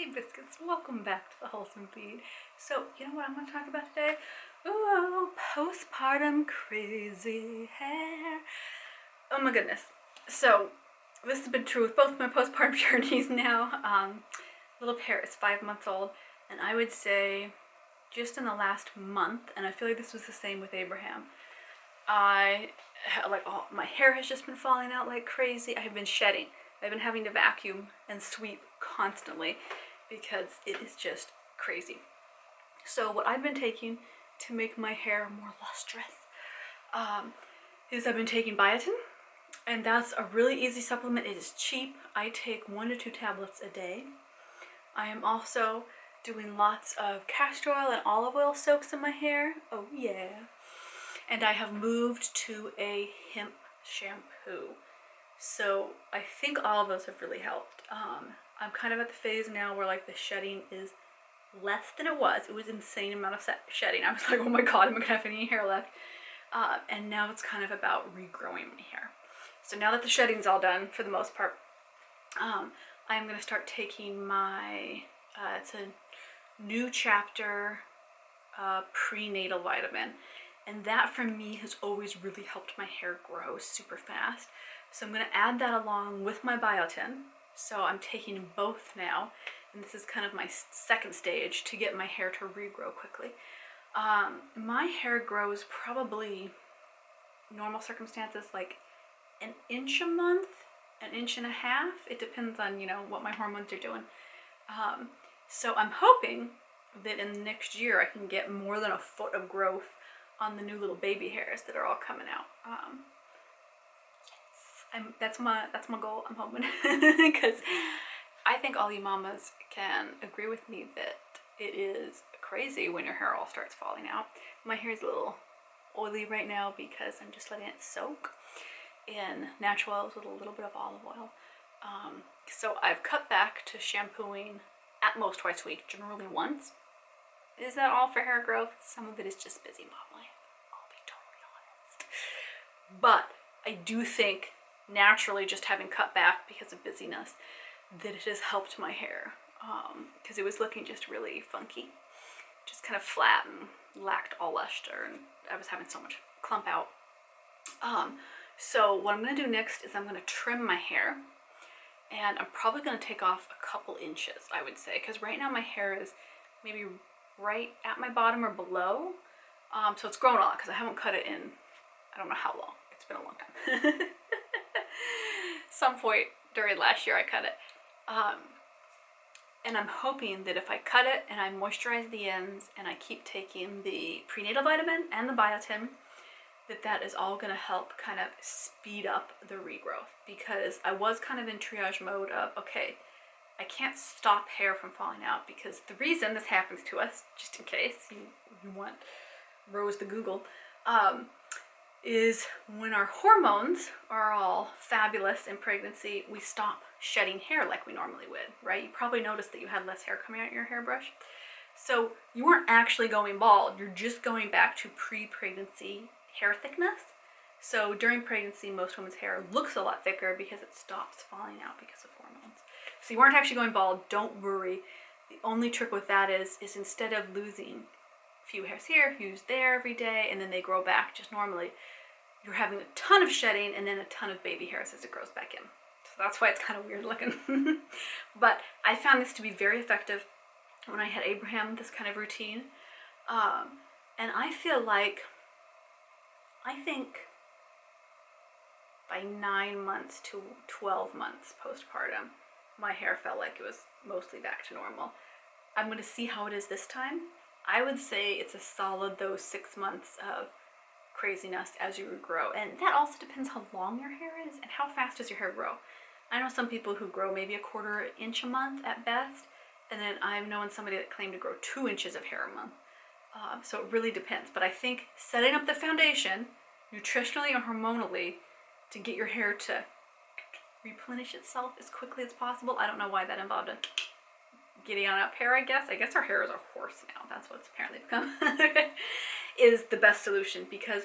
Hey biscuits, welcome back to the Wholesome Feed. So, you know what I'm going to talk about today? Ooh, postpartum crazy hair. Oh my goodness. So, this has been true with both my postpartum journeys now. Little Pear is 5 months old, and I would say just in the last month, and I feel like this was the same with Abraham, my hair has just been falling out like crazy. I have been shedding. I've been having to vacuum and sweep constantly because it is just crazy. So what I've been taking to make my hair more lustrous is I've been taking biotin, and that's a really easy supplement. It is cheap. I take 1 to 2 tablets a day. I am also doing lots of castor oil and olive oil soaks in my hair. Oh yeah. And I have moved to a hemp shampoo. So I think all of those have really helped. I'm kind of at the phase now where like the shedding is less than it was. It was an insane amount of shedding. I was like, oh my god, am I gonna have any hair left? And now it's kind of about regrowing my hair. So now that the shedding's all done for the most part, I'm gonna start taking my, it's a new chapter prenatal vitamin. And that for me has always really helped my hair grow super fast. So I'm going to add that along with my biotin. So I'm taking both now. And this is kind of my second stage to get my hair to regrow quickly. My hair grows probably, normal circumstances, like an inch a month, an inch and a half. It depends on, what my hormones are doing. So I'm hoping that in the next year I can get more than a foot of growth on the new little baby hairs that are all coming out. That's my goal. I'm hoping because I think all you mamas can agree with me that it is crazy when your hair all starts falling out. My hair is a little oily right now because I'm just letting it soak in natural oils with a little bit of olive oil. So I've cut back to shampooing at most twice a week, generally once. Is that all for hair growth? Some of it is just busy mom life, I'll be totally honest. But I do think naturally just having cut back because of busyness that it has helped my hair, because it was looking just really funky, just kind of flat and lacked all luster, and I was having so much clump out. So what I'm going to do next is I'm going to trim my hair, and I'm probably going to take off a couple inches, I would say, because right now my hair is maybe right at my bottom or below. So it's grown a lot because I haven't cut it in, I don't know how long. It's been a long time. Some point during last year I cut it. And I'm hoping that if I cut it and I moisturize the ends and I keep taking the prenatal vitamin and the biotin, that is all going to help kind of speed up the regrowth, because I was kind of in triage mode of, okay, I can't stop hair from falling out, because the reason this happens to us, just in case you want Rose the Google, is when our hormones are all fabulous in pregnancy, we stop shedding hair like we normally would, right? You probably noticed that you had less hair coming out your hairbrush. So you weren't actually going bald, you're just going back to pre-pregnancy hair thickness. So during pregnancy, most women's hair looks a lot thicker because it stops falling out because of hormones. So you weren't actually going bald, don't worry. The only trick with that is instead of losing a few hairs here, fuse there every day, and then they grow back just normally, you're having a ton of shedding and then a ton of baby hairs as it grows back in. So that's why it's kind of weird looking. But I found this to be very effective when I had Abraham, this kind of routine. And I feel like, I think by 9 months to 12 months postpartum, my hair felt like it was mostly back to normal. I'm going to see how it is this time. I would say it's a solid, though, 6 months of craziness as you grow. And that also depends how long your hair is and how fast does your hair grow. I know some people who grow maybe a quarter inch a month at best, and then I've known somebody that claimed to grow 2 inches of hair a month. So it really depends. But I think setting up the foundation, nutritionally or hormonally, to get your hair to replenish itself as quickly as possible. I don't know why that involved a giddy on up hair, I guess. I guess our hair is a horse now. That's what it's apparently become. Is the best solution, because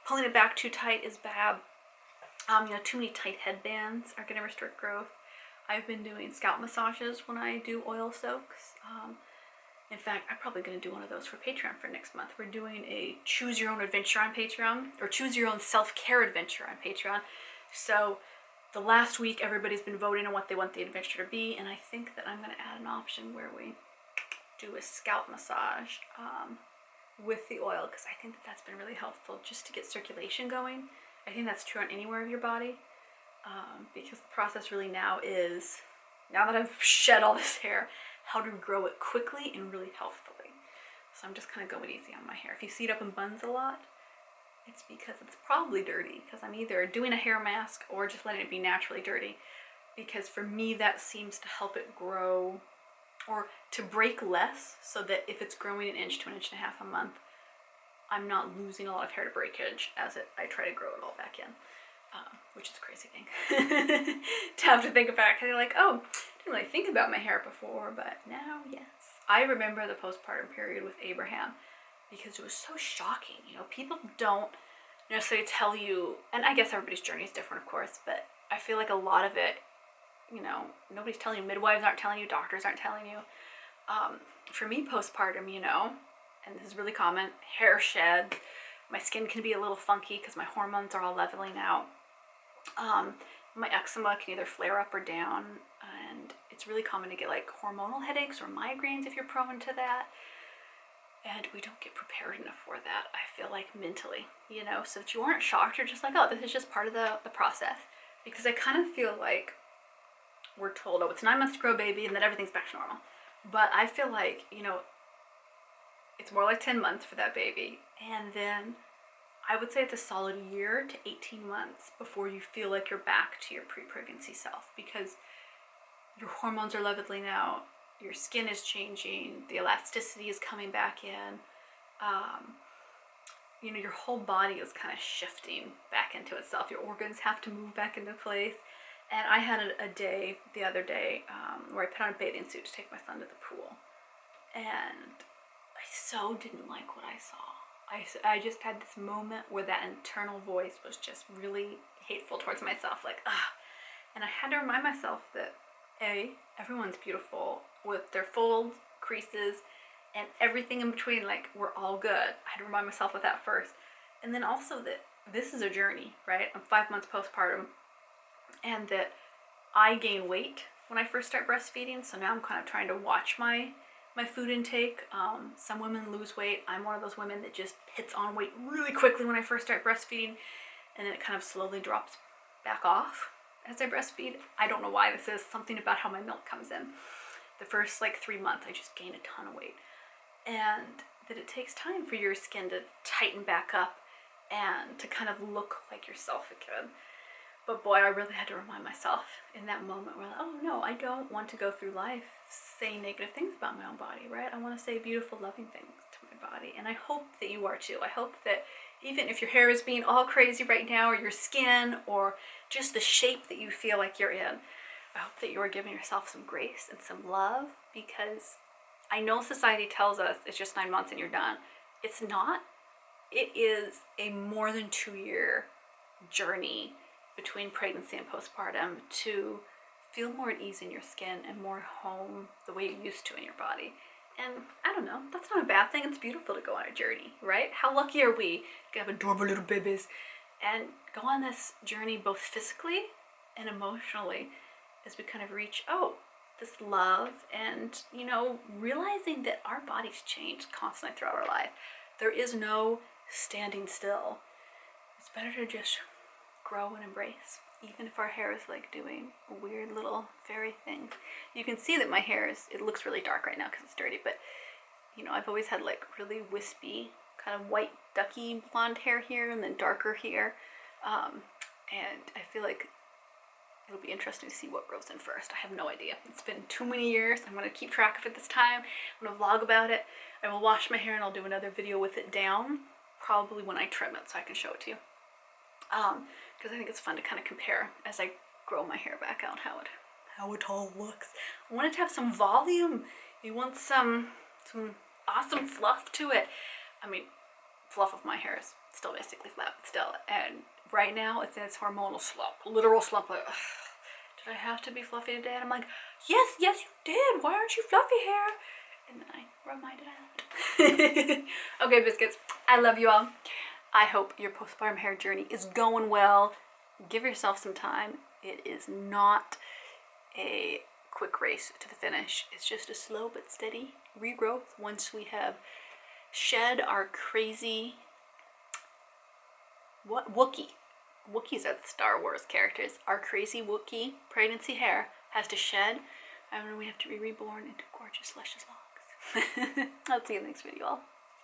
pulling it back too tight is bad. Too many tight headbands are going to restrict growth. I've been doing scalp massages when I do oil soaks. In fact, I'm probably going to do one of those for Patreon for next month. We're doing a choose your own adventure on Patreon, or choose your own self-care adventure on Patreon. So the last week, everybody's been voting on what they want the adventure to be, and I think that I'm going to add an option where we do a scalp massage with the oil, because I think that that's been really helpful just to get circulation going. I think that's true on anywhere of your body, because the process really now is, now that I've shed all this hair, how to grow it quickly and really healthfully. So I'm just kind of going easy on my hair. If you see it up in buns a lot, it's because it's probably dirty, because I'm either doing a hair mask or just letting it be naturally dirty, because for me that seems to help it grow, or to break less, so that if it's growing an inch to an inch and a half a month, I'm not losing a lot of hair to breakage as I try to grow it all back in, which is a crazy thing to have to think about, because you're like, oh, I didn't really think about my hair before, but now, yes. I remember the postpartum period with Abraham, because it was so shocking. You know, people don't necessarily tell you, and I guess everybody's journey is different, of course, but I feel like a lot of it, you know, nobody's telling you, midwives aren't telling you, doctors aren't telling you. For me, postpartum, you know, and this is really common, hair sheds, my skin can be a little funky because my hormones are all leveling out. My eczema can either flare up or down, and it's really common to get like hormonal headaches or migraines if you're prone to that. And we don't get prepared enough for that, I feel like, mentally, you know, so that you aren't shocked. You're just like, oh, this is just part of the process. Because I kind of feel like we're told, oh, it's 9 months to grow a baby and then everything's back to normal. But I feel like, you know, it's more like 10 months for that baby. And then I would say it's a solid year to 18 months before you feel like you're back to your pre-pregnancy self, because your hormones are leveling out, your skin is changing, the elasticity is coming back in, you know, your whole body is kind of shifting back into itself. Your organs have to move back into place. And I had a day the other day where I put on a bathing suit to take my son to the pool, and I so didn't like what I saw. I just had this moment where that internal voice was just really hateful towards myself, like, ah. And I had to remind myself that, A, everyone's beautiful with their folds, creases, and everything in between, like, we're all good. I had to remind myself of that first. And then also that this is a journey, right? I'm 5 months postpartum, and that I gain weight when I first start breastfeeding, so now I'm kind of trying to watch my food intake. Some women lose weight. I'm one of those women that just hits on weight really quickly when I first start breastfeeding, and then it kind of slowly drops back off as I breastfeed. I don't know why this is, something about how my milk comes in. The first like 3 months, I just gain a ton of weight. And that it takes time for your skin to tighten back up and to kind of look like yourself again. But boy, I really had to remind myself in that moment where, oh no, I don't want to go through life saying negative things about my own body, right? I want to say beautiful, loving things to my body. And I hope that you are too. I hope that even if your hair is being all crazy right now, or your skin, or just the shape that you feel like you're in, I hope that you are giving yourself some grace and some love, because I know society tells us it's just 9 months and you're done. It's not. It is a more than 2-year journey between pregnancy and postpartum to feel more at ease in your skin and more home the way you used to in your body. And I don't know, that's not a bad thing. It's beautiful to go on a journey, right? How lucky are we to have adorable little babies and go on this journey both physically and emotionally as we kind of reach, this love, and, you know, realizing that our bodies change constantly throughout our life. There is no standing still. It's better to just grow and embrace, even if our hair is like doing a weird little fairy thing. You can see that my hair it looks really dark right now because it's dirty, but you know, I've always had like really wispy, kind of white ducky blonde hair here and then darker here. And I feel like it'll be interesting to see what grows in first. I have no idea. It's been too many years. I'm going to keep track of it this time. I'm going to vlog about it. I will wash my hair and I'll do another video with it down, probably when I trim it so I can show it to you. Because I think it's fun to kind of compare as I grow my hair back out how it all looks. I want it to have some volume. You want some awesome fluff to it. I mean, fluff of my hair is still basically flat, but still. And right now it's in its hormonal slump, literal slump, like, did I have to be fluffy today? And I'm like, yes, yes you did. Why aren't you fluffy hair? And then I reminded out. Okay, biscuits, I love you all. I hope your postpartum hair journey is going well. Give yourself some time. It is not a quick race to the finish. It's just a slow but steady regrowth once we have shed our crazy Wookiee. Wookiees are the Star Wars characters. Our crazy Wookiee pregnancy hair has to shed, and then we have to be reborn into gorgeous luscious locks. I'll see you in the next video all.